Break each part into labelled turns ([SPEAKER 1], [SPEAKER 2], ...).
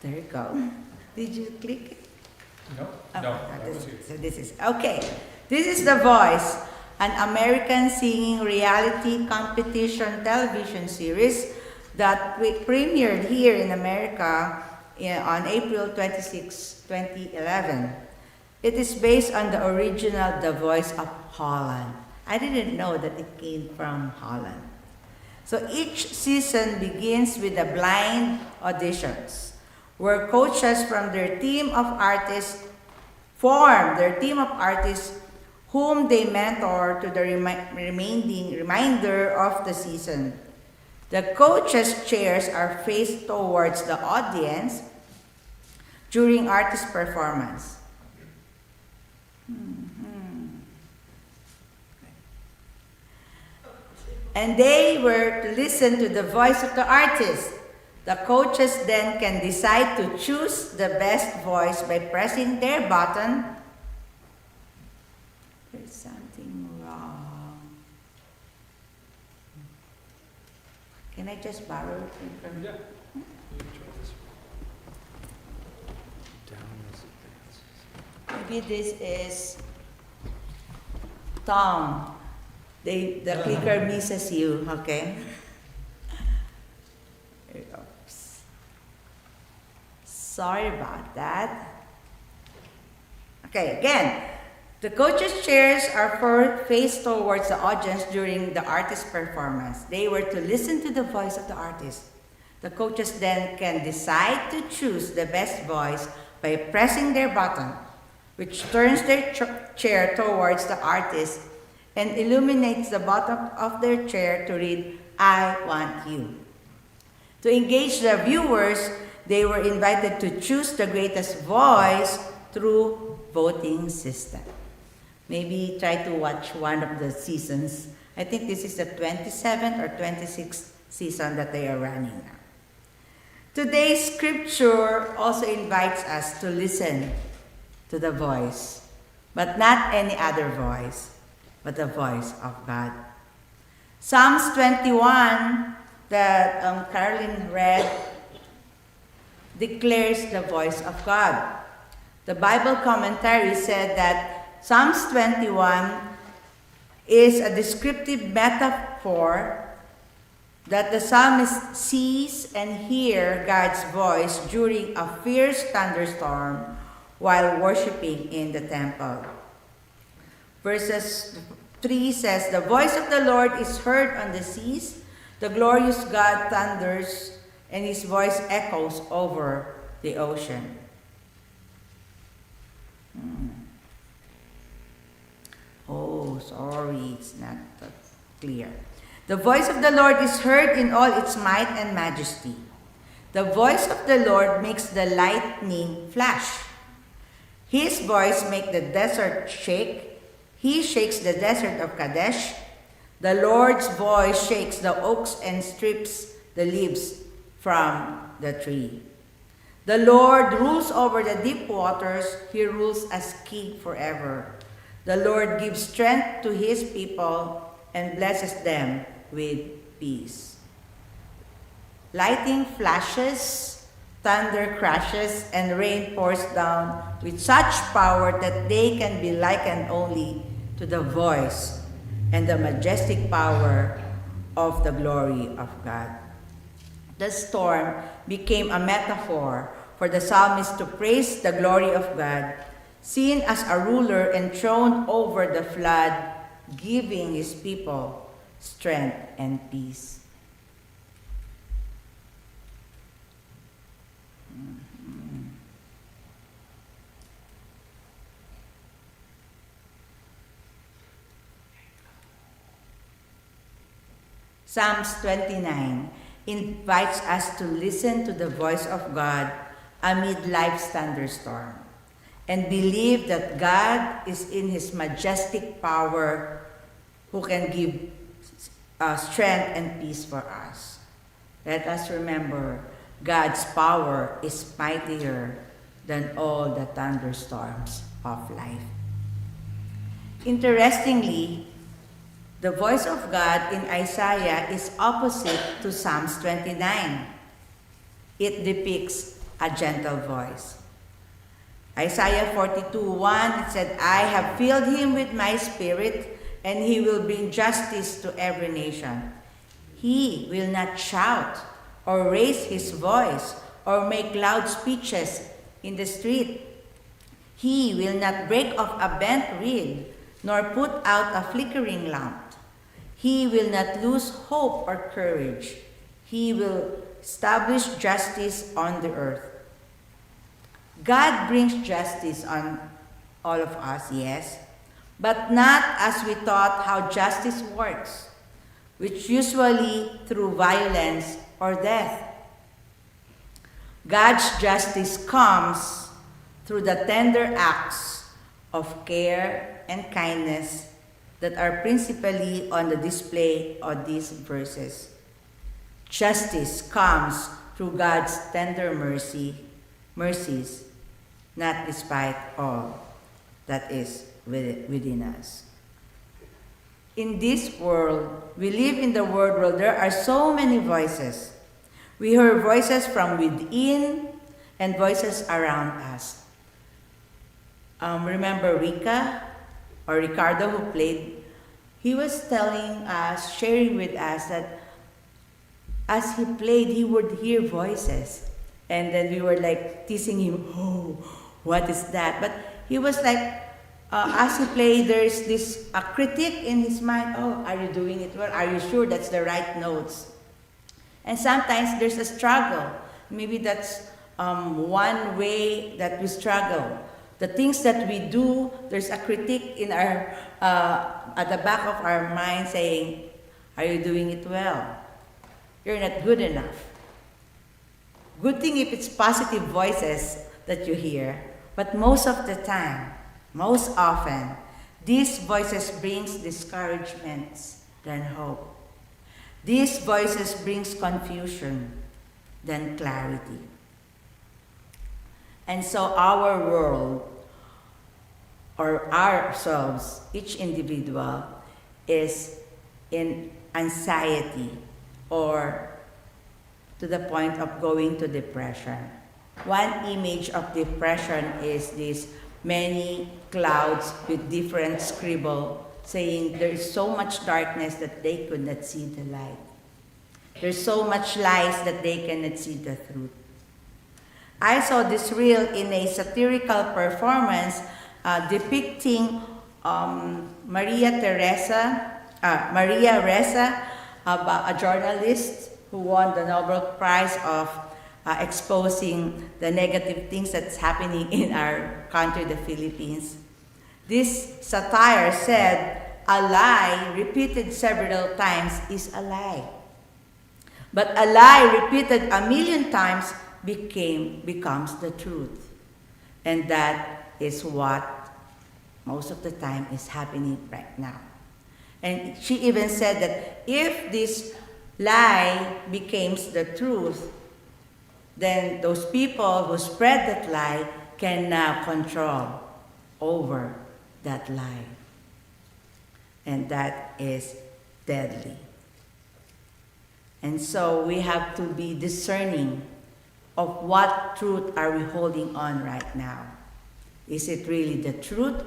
[SPEAKER 1] There you go. Did you click it?
[SPEAKER 2] No,
[SPEAKER 1] Oh,
[SPEAKER 2] no, that was you.
[SPEAKER 1] so this is, okay. This is The Voice, an American singing reality competition television series that premiered here in America on April 26, 2011. It is based on the original The Voice of Holland. I didn't know that it came from Holland. So each season begins with the blind auditions, where coaches from their team of artists form their team of artists whom they mentor to the remainder of the season. The coaches' chairs are faced towards the audience during artist performance. And they were to listen to the voice of the artist. The coaches then can decide to choose the best voice by pressing their button. There's something wrong. Can I just borrow it from
[SPEAKER 2] Yeah. You try this one.
[SPEAKER 1] Maybe this is Tom. The clicker misses you, okay? Oops. Sorry about that. Okay, again. The coaches' chairs are faced towards the audience during the artist performance. They were to listen to the voice of the artist. The coaches then can decide to choose the best voice by pressing their button, which turns their chair towards the artist and illuminates the bottom of their chair to read, "I want you." To engage the viewers, they were invited to choose the greatest voice through voting system. Maybe try to watch one of the seasons. I think this is the 27th or 26th season that they are running now. Today's scripture also invites us to listen to the voice, but not any other voice, but the voice of God. Psalms 21 that Carolyn read declares the voice of God. The Bible commentary said that Psalms 21 is a descriptive metaphor that the psalmist sees and hears God's voice during a fierce thunderstorm while worshiping in the temple. Verses 3 says, "The voice of the Lord is heard on the seas. The glorious God thunders, and his voice echoes over the ocean." Oh, sorry, it's not that clear. "The voice of the Lord is heard in all its might and majesty. The voice of the Lord makes the lightning flash. His voice makes the desert shake. He shakes the desert of Kadesh. The Lord's voice shakes the oaks and strips the leaves from the tree. The Lord rules over the deep waters. He rules as king forever. The Lord gives strength to his people and blesses them with peace." Lightning flashes, thunder crashes, and rain pours down with such power that they can be likened only to the voice and the majestic power of the glory of God. The storm became a metaphor for the psalmist to praise the glory of God, seen as a ruler enthroned over the flood, giving his people strength and peace. Psalms 29 invites us to listen to the voice of God amid life's thunderstorm and believe that God is in his majestic power who can give strength and peace for us. Let us remember God's power is mightier than all the thunderstorms of life. Interestingly, the voice of God in Isaiah is opposite to Psalms 29. It depicts a gentle voice. Isaiah 42:1, it said, I have filled him with my spirit, and he will bring justice to every nation. He will not shout or raise his voice or make loud speeches in the street. He will not break off a bent reed, nor put out a flickering lamp. He will not lose hope or courage. He will establish justice on the earth. God brings justice on all of us, yes, but not as we thought how justice works, which usually through violence or death. God's justice comes through the tender acts of care and kindness that are principally on the display of these verses. Justice comes through God's tender mercies, not despite all that is within us. In this world, we live in the world where there are so many voices. We hear voices from within and voices around us. Remember Ricardo who played, he was telling us, sharing with us that as he played, he would hear voices. And then we were like teasing him, oh, what is that? But he was like, as he played, there's this critique in his mind, oh, are you doing it well? Are you sure that's the right notes? And sometimes there's a struggle. Maybe that's one way that we struggle. The things that we do, there's a critique in our at the back of our mind saying, are you doing it well? You're not good enough. Good thing if it's positive voices that you hear, but most of the time, most often, these voices brings discouragements than hope. These voices brings confusion than clarity. And so our world, or ourselves, each individual, is in anxiety or to the point of going to depression. One image of depression is these many clouds with different scribble saying there is so much darkness that they could not see the light. There's so much lies that they cannot see the truth. I saw this reel in a satirical performance depicting Maria Ressa, a journalist who won the Nobel Prize of exposing the negative things that's happening in our country, the Philippines. This satire said, a lie repeated several times is a lie. But a lie repeated 1,000,000 times becomes the truth. And that is what most of the time is happening right now. And she even said that if this lie becomes the truth, then those people who spread that lie can now control over that lie. And that is deadly. And so we have to be discerning of what truth are we holding on right now. Is it really the truth,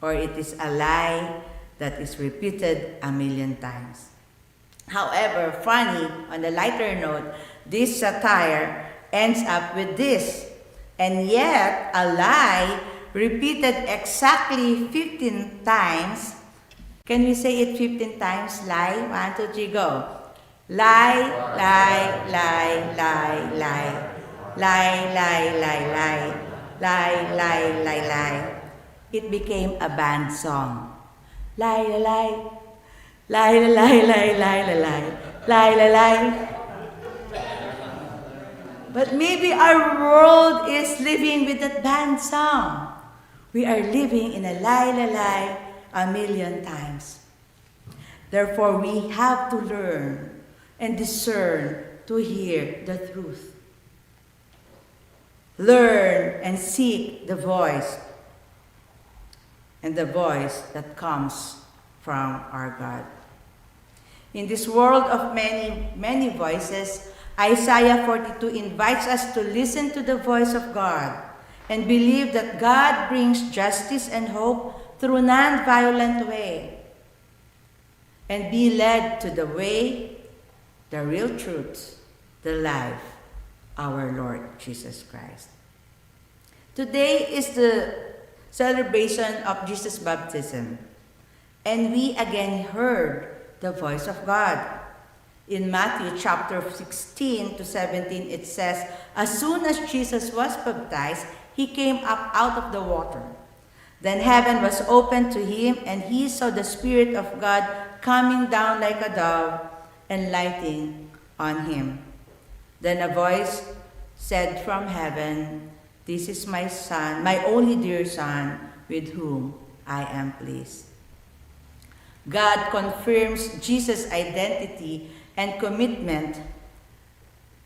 [SPEAKER 1] or it is a lie that is repeated 1,000,000 times? However, funny, on the lighter note, this satire ends up with this. And yet, a lie repeated exactly 15 times. Can we say it 15 times? Lie? 1, 2, 3, go. Lie, lie, lie, lie, lie. Lie, lie, lie, lie. Lie, lie, lie, lie. It became a band song. Lie, lie, lie. Lie, lie, lie, lie, lie, lie. Lie, lie, lie. But maybe our world is living with that band song. We are living in a lie, lie, lie 1,000,000 times. Therefore, we have to learn and discern to hear the truth. Learn and seek the voice, and the voice that comes from our God. In this world of many, many voices, Isaiah 42 invites us to listen to the voice of God and believe that God brings justice and hope through non-violent way. And be led to the way, the real truth, the life, our Lord Jesus Christ. Today is the celebration of Jesus' baptism, and we again heard the voice of God. In Matthew chapter 16 to 17, it says, "As soon as Jesus was baptized, he came up out of the water. Then heaven was opened to him, and he saw the Spirit of God coming down like a dove and lighting on him. Then a voice said from heaven, 'This is my Son, my only dear Son, with whom I am pleased.'" God confirms Jesus' identity and commitment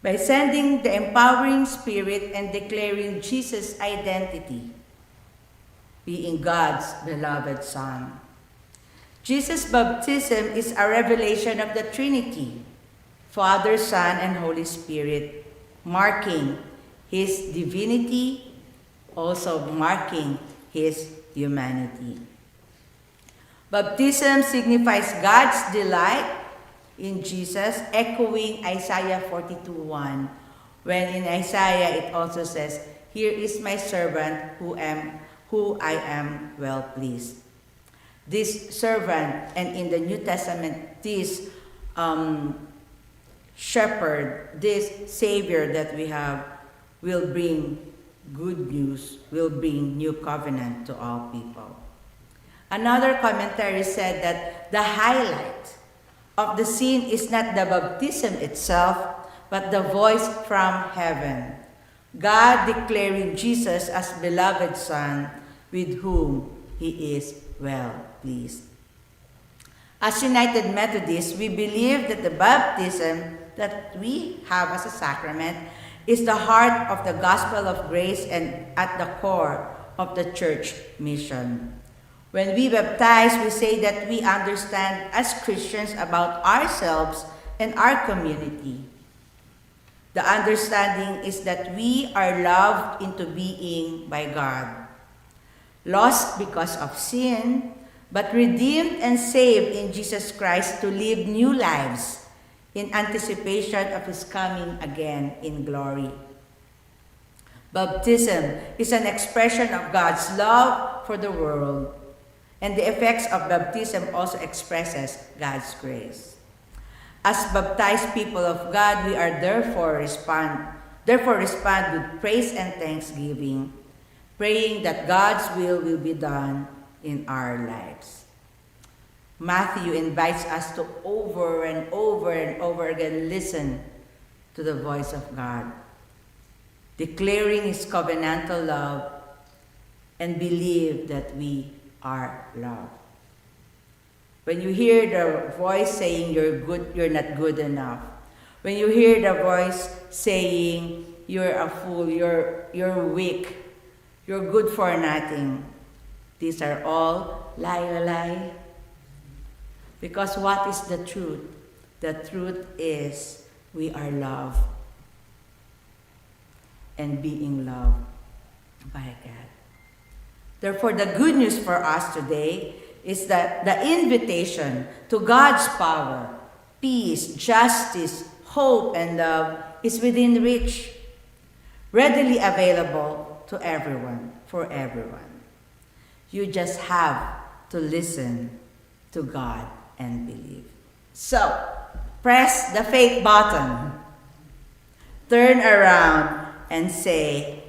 [SPEAKER 1] by sending the empowering Spirit and declaring Jesus' identity, being God's beloved Son. Jesus' baptism is a revelation of the Trinity, Father, Son, and Holy Spirit, marking his divinity, also marking his humanity. Baptism signifies God's delight in Jesus, echoing Isaiah 42:1, when in Isaiah it also says, "Here is my servant who I am well pleased." This servant, and in the New Testament, this shepherd, this Savior that we have, will bring good news, will bring new covenant to all people. Another commentary said that the highlight of the scene is not the baptism itself, but the voice from heaven, God declaring Jesus as beloved Son, with whom he is well pleased. As United Methodists, we believe that the baptism that we have as a sacrament is the heart of the gospel of grace and at the core of the church mission. When we baptize, we say that we understand as Christians about ourselves and our community. The understanding is that we are loved into being by God, lost because of sin, but redeemed and saved in Jesus Christ to live new lives in anticipation of his coming again in glory. Baptism is an expression of God's love for the world, and the effects of baptism also expresses God's grace. As baptized people of God, we are therefore respond with praise and thanksgiving, praying that God's will be done in our lives. Matthew invites us to over and over and over again listen to the voice of God, declaring his covenantal love, and believe that we are loved. When you hear the voice saying you're not good enough, when you hear the voice saying you're a fool, you're weak, you're good for nothing, these are all lie. Because what is the truth? The truth is we are loved and being loved by God. Therefore, the good news for us today is that the invitation to God's power, peace, justice, hope, and love is within reach, readily available to everyone, for everyone. You just have to listen to God and believe. So, press the faith button, turn around, and say,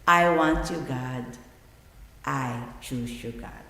[SPEAKER 1] "I want you, God. I choose you, God."